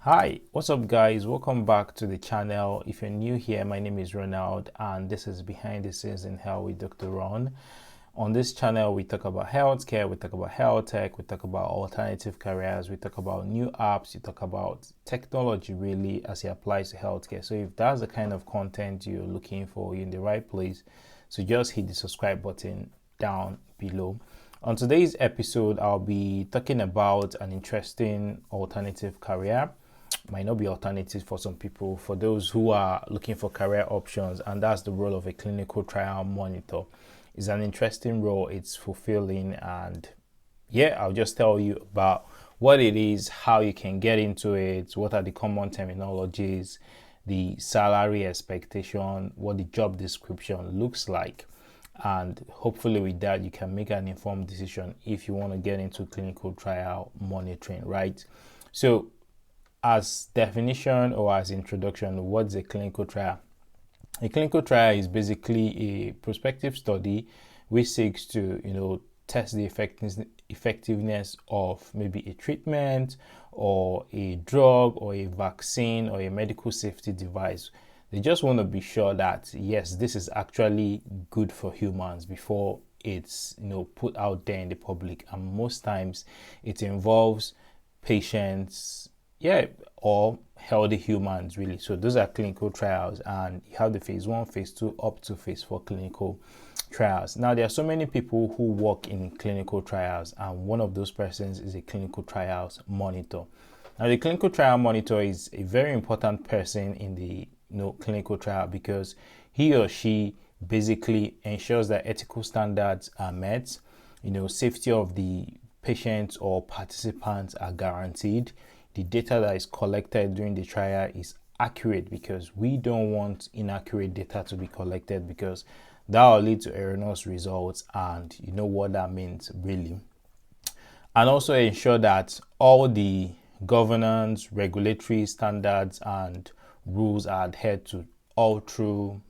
Hi, what's up guys? Welcome back to the channel. If you're new here, my name is Ronald and this is Behind the Scenes in Health with Dr. Ron. On this channel, we talk about healthcare, we talk about health tech, we talk about alternative careers, we talk about new apps, we talk about technology really as it applies to healthcare. So if that's the kind of content you're looking for, you're in the right place. So just hit the subscribe button down below. On today's episode, I'll be talking about an interesting alternative career. Might not be alternative for some people, for those who are looking for career options, and that's the role of a clinical trial monitor. It's an interesting role, it's fulfilling, and yeah, I'll just tell you about what it is, how you can get into it, what are the common terminologies, the salary expectation, what the job description looks like, and hopefully with that you can make an informed decision if you want to get into clinical trial monitoring, right? So as definition or as introduction, what's a clinical trial? A clinical trial is basically a prospective study which seeks to, test the effectiveness of maybe a treatment or a drug or a vaccine or a medical safety device. They just want to be sure that yes, this is actually good for humans before it's put out there in the public. And most times it involves patients, or healthy humans really. So those are clinical trials, and you have the phase 1, phase 2 up to phase 4 clinical trials. Now there are so many people who work in clinical trials, and one of those persons is a clinical trials monitor. Now the clinical trial monitor is a very important person in the clinical trial because he or she basically ensures that ethical standards are met, safety of the patients or participants are guaranteed, the data that is collected during the trial is accurate, because we don't want inaccurate data to be collected, because that will lead to erroneous results, and you know what that means really. And also ensure that all the governance, regulatory standards and rules are adhered to all through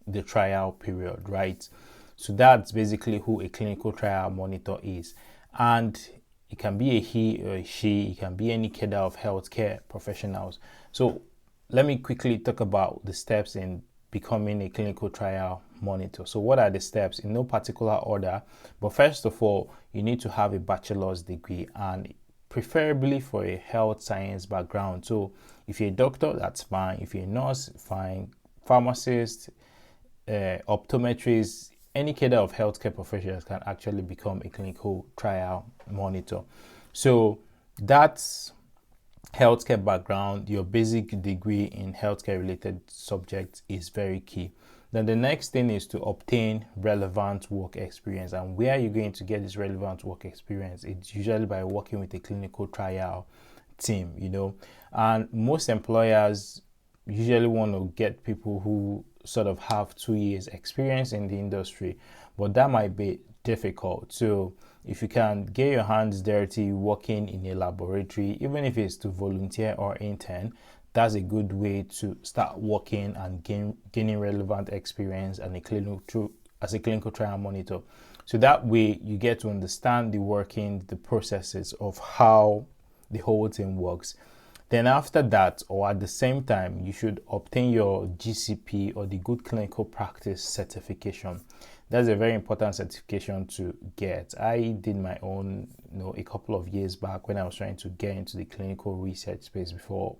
the trial period, right? So that's basically who a clinical trial monitor is. And it can be a he or a she, it can be any cadre of healthcare professionals. So let me quickly talk about the steps in becoming a clinical trial monitor. So what are the steps in no particular order? But first of all, you need to have a bachelor's degree, and preferably for a health science background. So if you're a doctor, that's fine. If you're a nurse, fine. Pharmacist, optometrist, any cadre of healthcare professionals can actually become a clinical trial monitor. So that's healthcare background. Your basic degree in healthcare related subjects is very key. Then the next thing is to obtain relevant work experience. And where are you going to get this relevant work experience? It's usually by working with a clinical trial team, and most employers usually want to get people who sort of have 2 years experience in the industry, but that might be difficult. So if you can get your hands dirty working in a laboratory, even if it's to volunteer or intern, that's a good way to start working and gaining relevant experience and as a clinical trial monitor. So that way you get to understand the working, the processes of how the whole thing works. Then after that, or at the same time, you should obtain your GCP or the Good Clinical Practice certification. That's a very important certification to get. I did my own, a couple of years back when I was trying to get into the clinical research space before,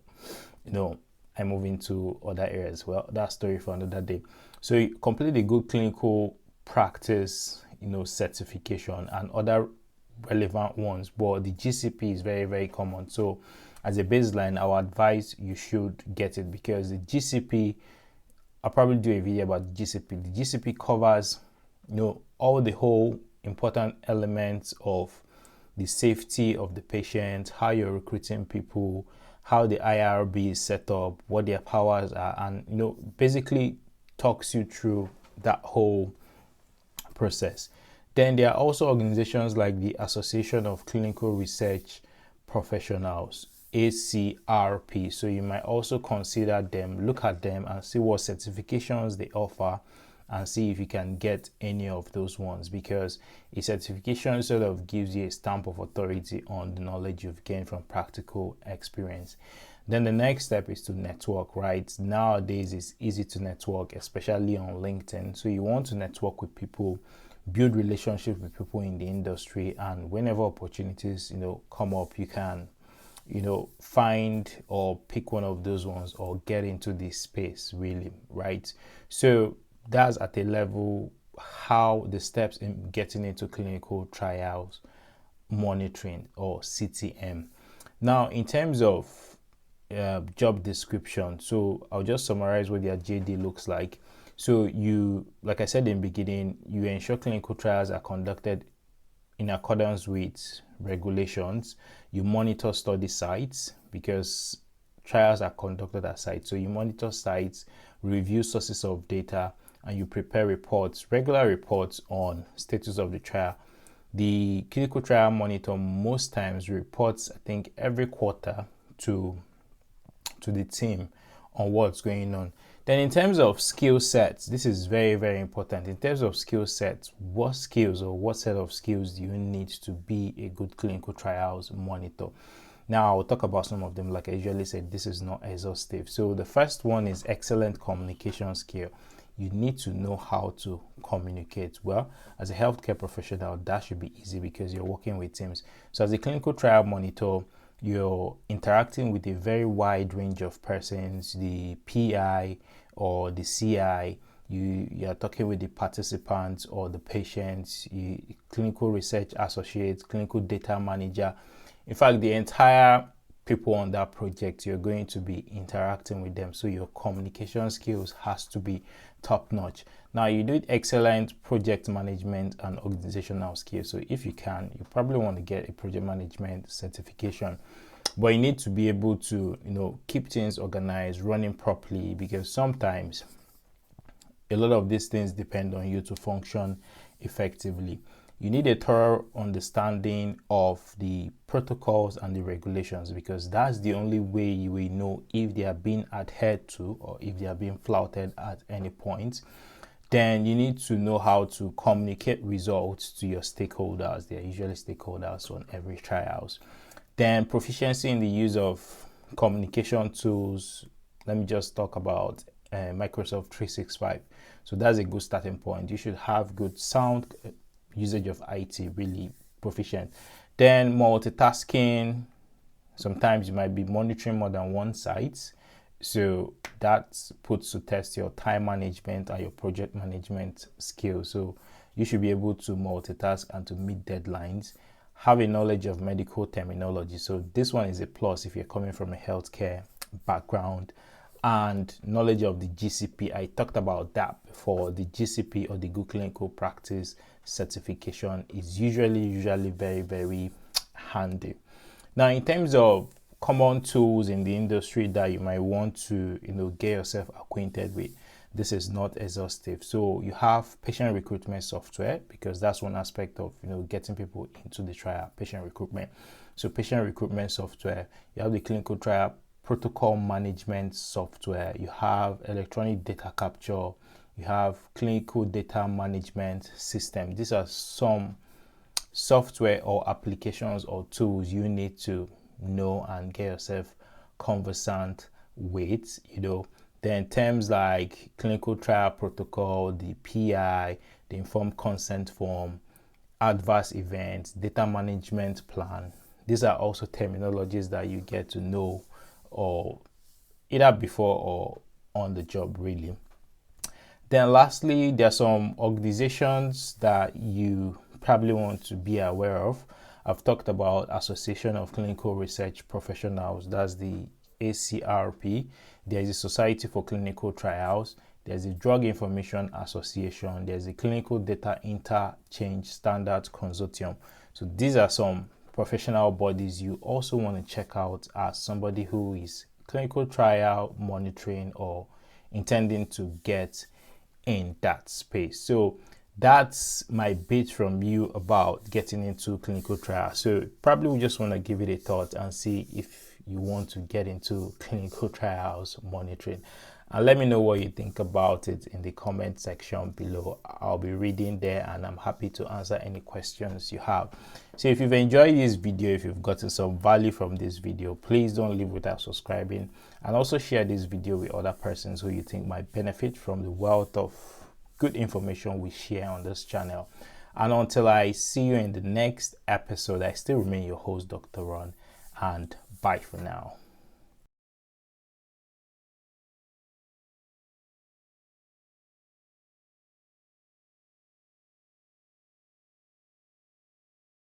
I move into other areas. Well, that story for another day. So you complete the Good Clinical Practice, certification and other relevant ones. But the GCP is very, very common. So as a baseline, I would advise you should get it, because the GCP, I'll probably do a video about the GCP. The GCP covers, all the whole important elements of the safety of the patient, how you're recruiting people, how the IRB is set up, what their powers are, and basically talks you through that whole process. Then there are also organizations like the Association of Clinical Research Professionals, ACRP. So you might also consider them, look at them and see what certifications they offer, and see if you can get any of those ones, because a certification sort of gives you a stamp of authority on the knowledge you've gained from practical experience. Then the next step is to network, right? Nowadays it's easy to network, especially on LinkedIn. So you want to network with people, build relationships with people in the industry, and whenever opportunities come up, you can find or pick one of those ones or get into this space, really, right? So that's at a level how the steps in getting into clinical trials monitoring, or CTM. Now, in terms of job description, so I'll just summarize what their JD looks like. So you, like I said in the beginning, you ensure clinical trials are conducted in accordance with regulations. You monitor study sites, because trials are conducted at sites. So you monitor sites, review sources of data, and you prepare reports, regular reports on status of the trial. The clinical trial monitor most times reports, I think, every quarter to the team on what's going on. Then in terms of skill sets, this is very, very important. In terms of skill sets, what skills or what set of skills do you need to be a good clinical trials monitor? Now, I'll talk about some of them. Like I usually said, this is not exhaustive. So the first one is excellent communication skill. You need to know how to communicate well. As a healthcare professional, that should be easy because you're working with teams. So as a clinical trial monitor, you're interacting with a very wide range of persons, the PI or the CI. You are talking with the participants or the patients, clinical research associates, clinical data manager. In fact, the entire people on that project, you're going to be interacting with them. So your communication skills has to be top notch. Now, you do excellent project management and organizational skills. So if you can, you probably want to get a project management certification, but you need to be able to, keep things organized, running properly, because sometimes a lot of these things depend on you to function effectively. You need a thorough understanding of the protocols and the regulations, because that's the only way you will know if they are being adhered to or if they are being flouted at any point. Then you need to know how to communicate results to your stakeholders. They are usually stakeholders on every trials. Then proficiency in the use of communication tools. Let me just talk about Microsoft 365. So that's a good starting point. You should have good sound usage of IT, really proficient. Then multitasking. Sometimes you might be monitoring more than one site, so that puts to test your time management and your project management skills. So you should be able to multitask and to meet deadlines. Have a knowledge of medical terminology. So this one is a plus if you're coming from a healthcare background. And knowledge of the GCP. I talked about that before. The GCP, or the Good Clinical Practice certification, is usually very, very handy. Now, in terms of common tools in the industry that you might want to get yourself acquainted with, this is not exhaustive. So you have patient recruitment software, because that's one aspect of getting people into the trial, patient recruitment. So patient recruitment software, you have the clinical trial protocol management software, you have electronic data capture, you have clinical data management system. These are some software or applications or tools you need to know and get yourself conversant with. Then terms like clinical trial protocol, the PI, the informed consent form, adverse events, data management plan. These are also terminologies that you get to know, or either before or on the job, really. Then lastly, there are some organizations that you probably want to be aware of. I've talked about Association of Clinical Research Professionals, that's the ACRP. There's a Society for Clinical Trials, there's a Drug Information Association, there's a Clinical Data Interchange Standards Consortium. So these are some professional bodies you also want to check out as somebody who is clinical trial monitoring or intending to get in that space. So that's my bit from you about getting into clinical trials. So probably we just want to give it a thought and see if you want to get into clinical trials monitoring. and let me know what you think about it in the comment section below. I'll be reading there and I'm happy to answer any questions you have. So if you've enjoyed this video, if you've gotten some value from this video, please don't leave without subscribing, and also share this video with other persons who you think might benefit from the wealth of good information we share on this channel. And until I see you in the next episode, I still remain your host, Dr. Ron, and bye for now.